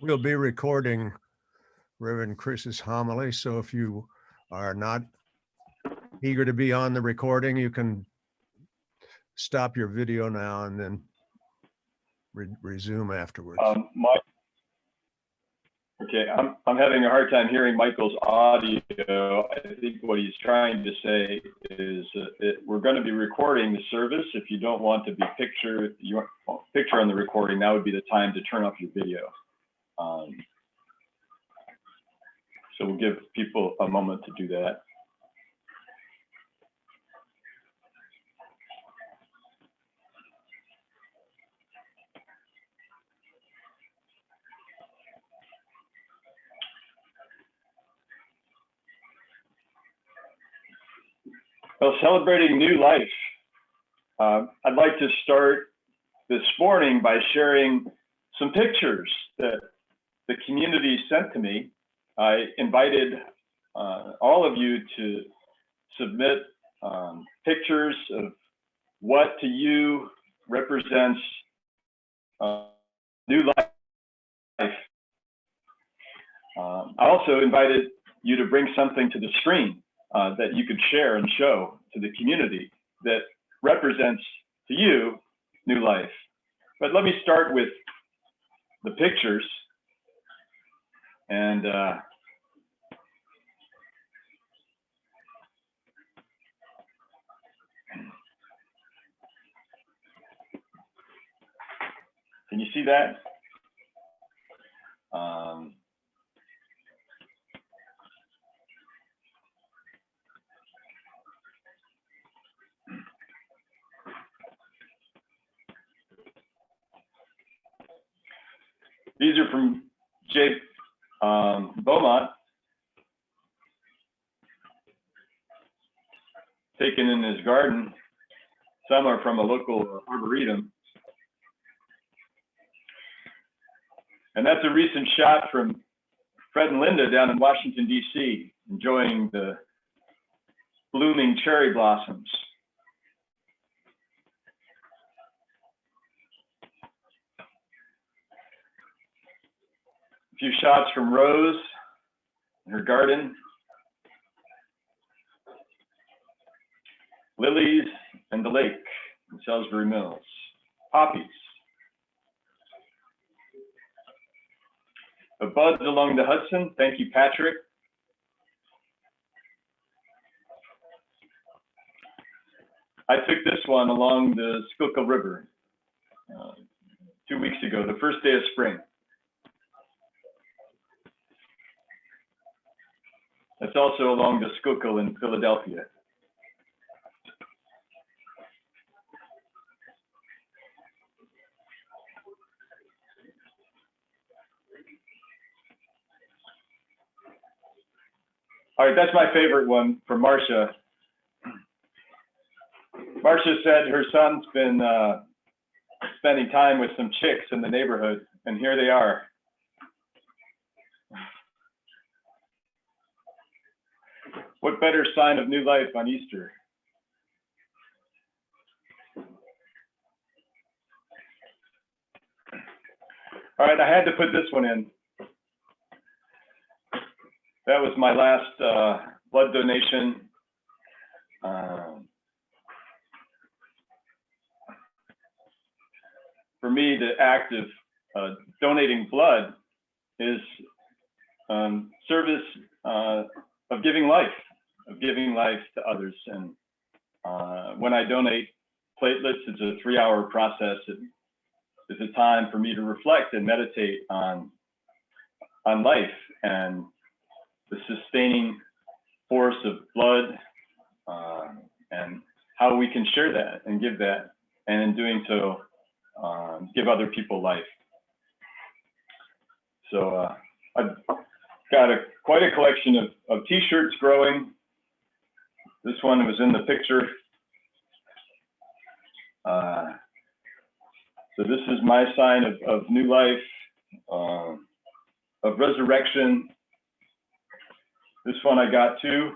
We'll be recording Reverend Chris's homily, so if you are not eager to be on the recording, you can stop your video now and then resume afterwards. Okay, I'm having a hard time hearing Michael's audio. I think what he's trying to say is we're going to be recording the service. If you don't want to be picture on the recording, that would be the time to turn off your video. So we'll give people a moment to do that. Well, celebrating new life. I'd like to start this morning by sharing some pictures that the community sent to me. I invited all of you to submit pictures of what to you represents new life. I also invited you to bring something to the screen that you could share and show to the community that represents to you new life. But let me start with the pictures. And can you see that? These are from Jake Beaumont, taken in his garden. Some are from a local arboretum. And that's a recent shot from Fred and Linda down in Washington, D.C., enjoying the blooming cherry blossoms. A few shots from Rose in her garden. Lilies and the lake in Salisbury Mills. Poppies. The buds along the Hudson. Thank you, Patrick. I took this one along the Schuylkill River 2 weeks ago, the first day of spring. That's also along the Schuylkill in Philadelphia. All right, that's my favorite one from Marcia. Marcia said her son's been spending time with some chicks in the neighborhood, and here they are. What better sign of new life on Easter? All right, I had to put this one in. That was my last blood donation. For me, the act of donating blood is service of giving life to others. And when I donate platelets, it's a 3-hour process. It's a time for me to reflect and meditate on life and the sustaining force of blood, and how we can share that and give that, and in doing so, give other people life. So I've got quite a collection of t-shirts growing. This one was in the picture. So this is my sign of new life, of resurrection. This one I got too.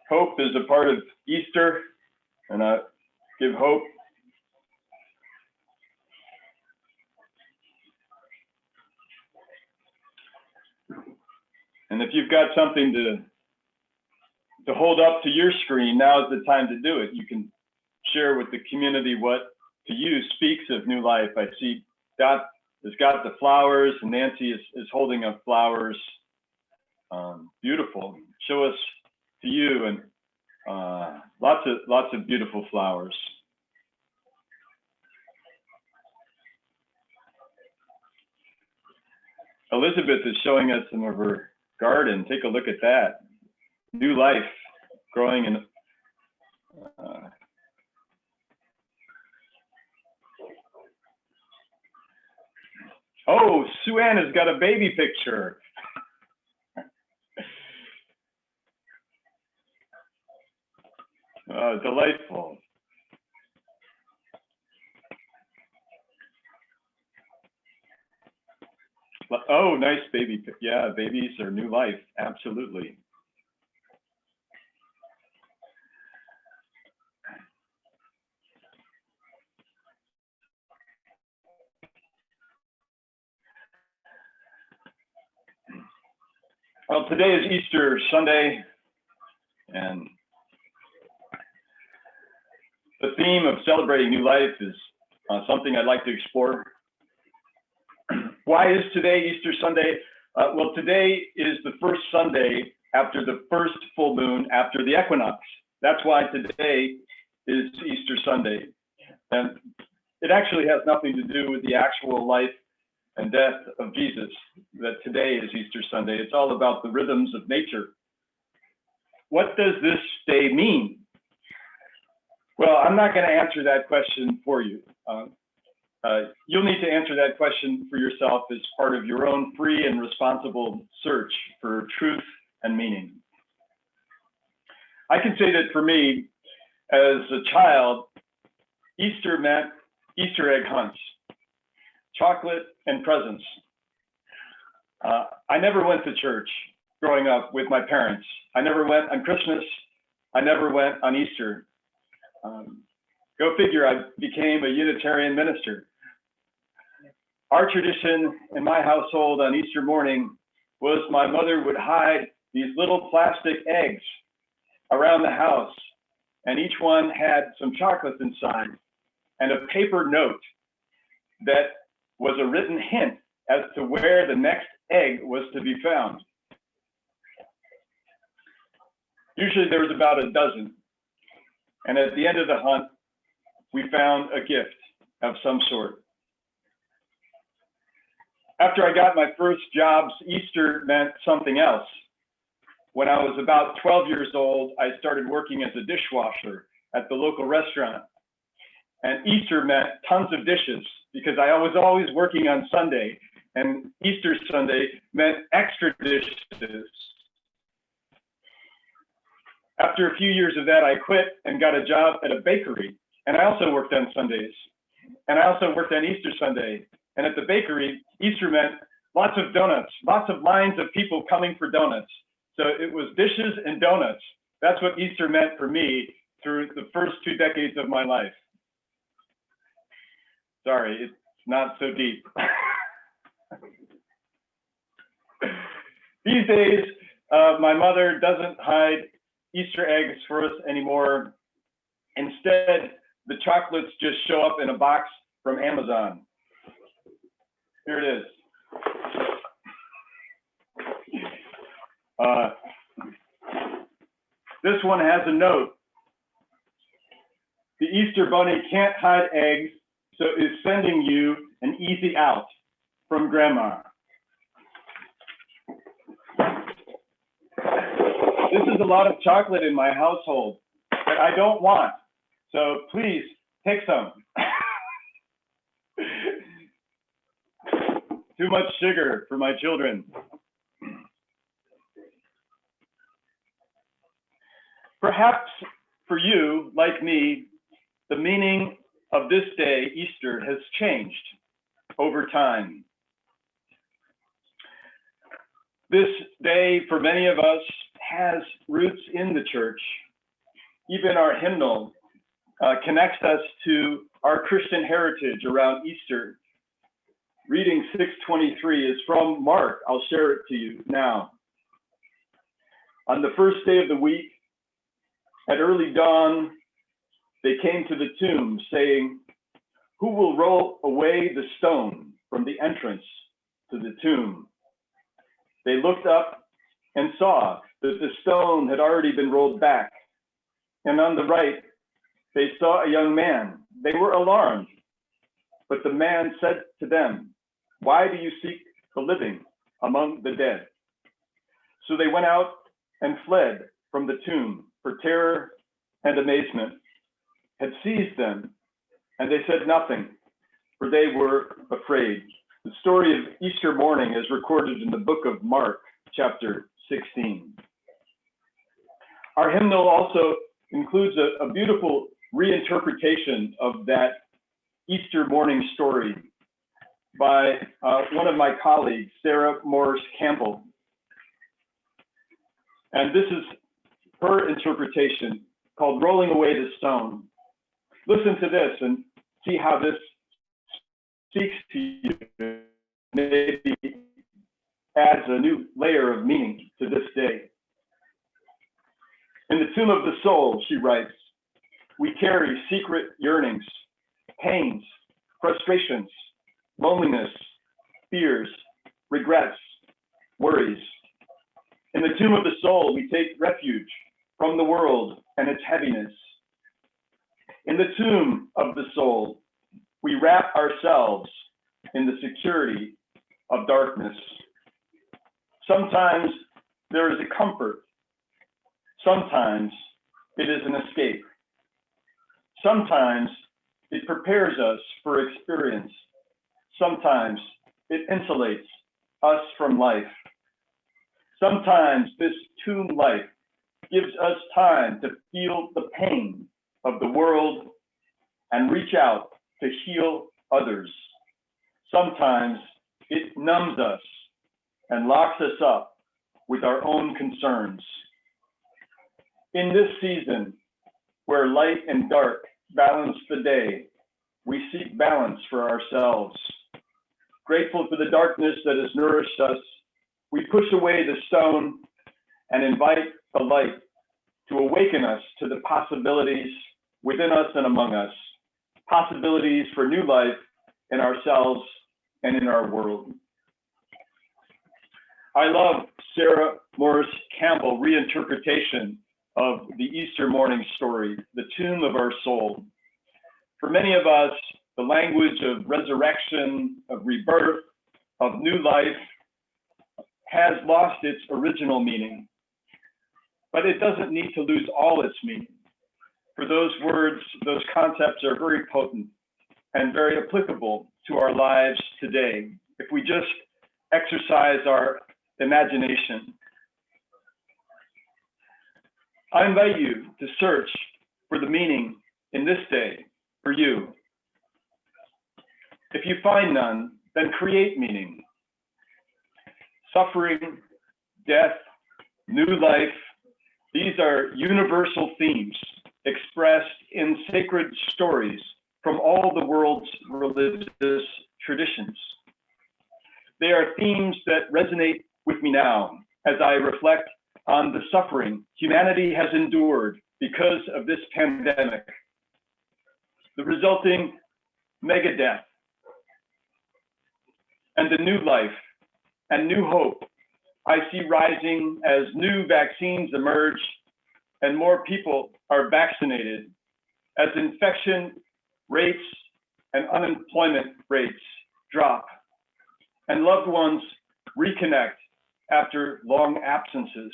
Hope is a part of Easter, and I give hope. And if you've got something to hold up to your screen, now is the time to do it. You can share with the community what to you speaks of new life. I see Dot has got the flowers, and Nancy is holding up flowers. Beautiful. Show us to you, and lots of beautiful flowers. Elizabeth is showing us some of her garden. Take a look at that. New life growing in. Oh, Sue Ann has got a baby picture. Delightful. Oh, nice baby. Yeah, babies are new life. Absolutely. Well, today is Easter Sunday, and the theme of celebrating new life is something I'd like to explore. Why is today Easter Sunday? Well, today is the first Sunday after the first full moon after the equinox. That's why today is Easter Sunday. And it actually has nothing to do with the actual life and death of Jesus, that today is Easter Sunday. It's all about the rhythms of nature. What does this day mean? Well, I'm not going to answer that question for you. You'll need to answer that question for yourself as part of your own free and responsible search for truth and meaning. I can say that for me, as a child, Easter meant Easter egg hunts, chocolate and presents. I never went to church growing up with my parents. I never went on Christmas. I never went on Easter. Go figure, I became a Unitarian minister. Our tradition in my household on Easter morning was my mother would hide these little plastic eggs around the house, and each one had some chocolate inside and a paper note that was a written hint as to where the next egg was to be found. Usually there was about a dozen. And at the end of the hunt, we found a gift of some sort. After I got my first jobs, Easter meant something else. When I was about 12 years old, I started working as a dishwasher at the local restaurant. And Easter meant tons of dishes because I was always working on Sunday, and Easter Sunday meant extra dishes. After a few years of that, I quit and got a job at a bakery. And I also worked on Sundays. And I also worked on Easter Sunday. And at the bakery, Easter meant lots of donuts, lots of lines of people coming for donuts. So it was dishes and donuts. That's what Easter meant for me through the first 2 decades of my life. Sorry, it's not so deep. These days, my mother doesn't hide Easter eggs for us anymore. Instead, the chocolates just show up in a box from Amazon. Here it is. This one has a note. The Easter Bunny can't hide eggs, so is sending you an easy out from Grandma. This is a lot of chocolate in my household that I don't want, so please take some. Too much sugar for my children. Perhaps for you, like me, the meaning of this day, Easter, has changed over time. This day, for many of us, has roots in the church. Even our hymnal connects us to our Christian heritage around Easter. Reading 623 is from Mark. I'll share it to you now. On the first day of the week, at early dawn, they came to the tomb, saying, "Who will roll away the stone from the entrance to the tomb?" They looked up and saw that the stone had already been rolled back. And on the right, they saw a young man. They were alarmed. But the man said to them, "Why do you seek the living among the dead?" So they went out and fled from the tomb, for terror and amazement had seized them, and they said nothing, for they were afraid. The story of Easter morning is recorded in the book of Mark, chapter 16. Our hymnal also includes a beautiful reinterpretation of that Easter morning story by one of my colleagues, Sarah Morris Campbell. And this is her interpretation called "Rolling Away the Stone." Listen to this and see how this speaks to you, maybe adds a new layer of meaning to this day. In the tomb of the soul, she writes, we carry secret yearnings, pains, frustrations, loneliness, fears, regrets, worries. In the tomb of the soul, we take refuge from the world and its heaviness. In the tomb of the soul, we wrap ourselves in the security of darkness. Sometimes there is a comfort. Sometimes it is an escape. Sometimes it prepares us for experience. Sometimes it insulates us from life. Sometimes this tomb life gives us time to feel the pain of the world and reach out to heal others. Sometimes it numbs us and locks us up with our own concerns. In this season, where light and dark balance the day, we seek balance for ourselves. Grateful for the darkness that has nourished us, we push away the stone and invite the light to awaken us to the possibilities within us and among us, possibilities for new life in ourselves and in our world. I love Sarah Morris Campbell's reinterpretation of the Easter morning story, the tomb of our soul. For many of us, the language of resurrection, of rebirth, of new life has lost its original meaning, but it doesn't need to lose all its meaning. For those words, those concepts are very potent and very applicable to our lives today if we just exercise our imagination. I invite you to search for the meaning in this day for you. If you find none, then create meaning. Suffering, death, new life, these are universal themes expressed in sacred stories from all the world's religious traditions. They are themes that resonate with me now as I reflect on the suffering humanity has endured because of this pandemic, the resulting mega death, and the new life and new hope I see rising as new vaccines emerge and more people are vaccinated, as infection rates and unemployment rates drop, and loved ones reconnect after long absences.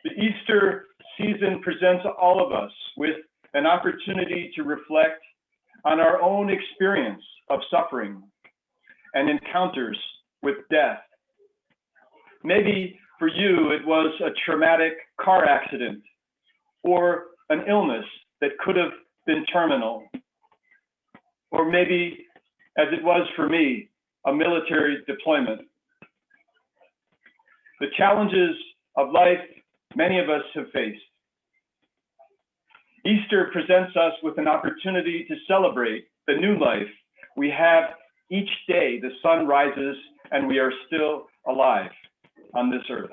The Easter season presents all of us with an opportunity to reflect on our own experience of suffering and encounters with death. Maybe for you, it was a traumatic car accident or an illness that could have been terminal. Or maybe, as it was for me, a military deployment. The challenges of life many of us have faced. Easter presents us with an opportunity to celebrate the new life we have each day the sun rises and we are still alive on this earth.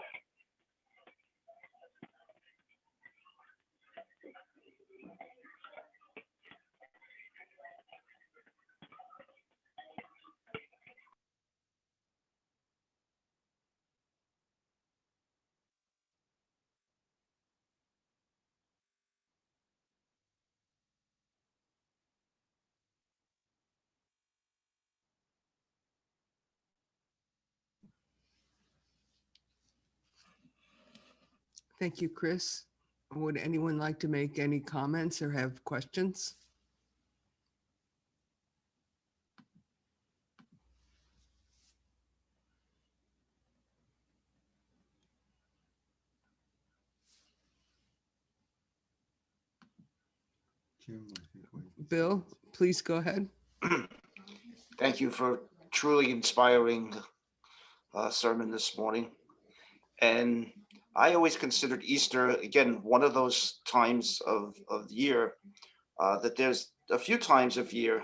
Thank you, Chris. Would anyone like to make any comments or have questions? Bill, please go ahead. Thank you for truly inspiring sermon this morning. And I always considered Easter, again, one of those times of the year that there's a few times of year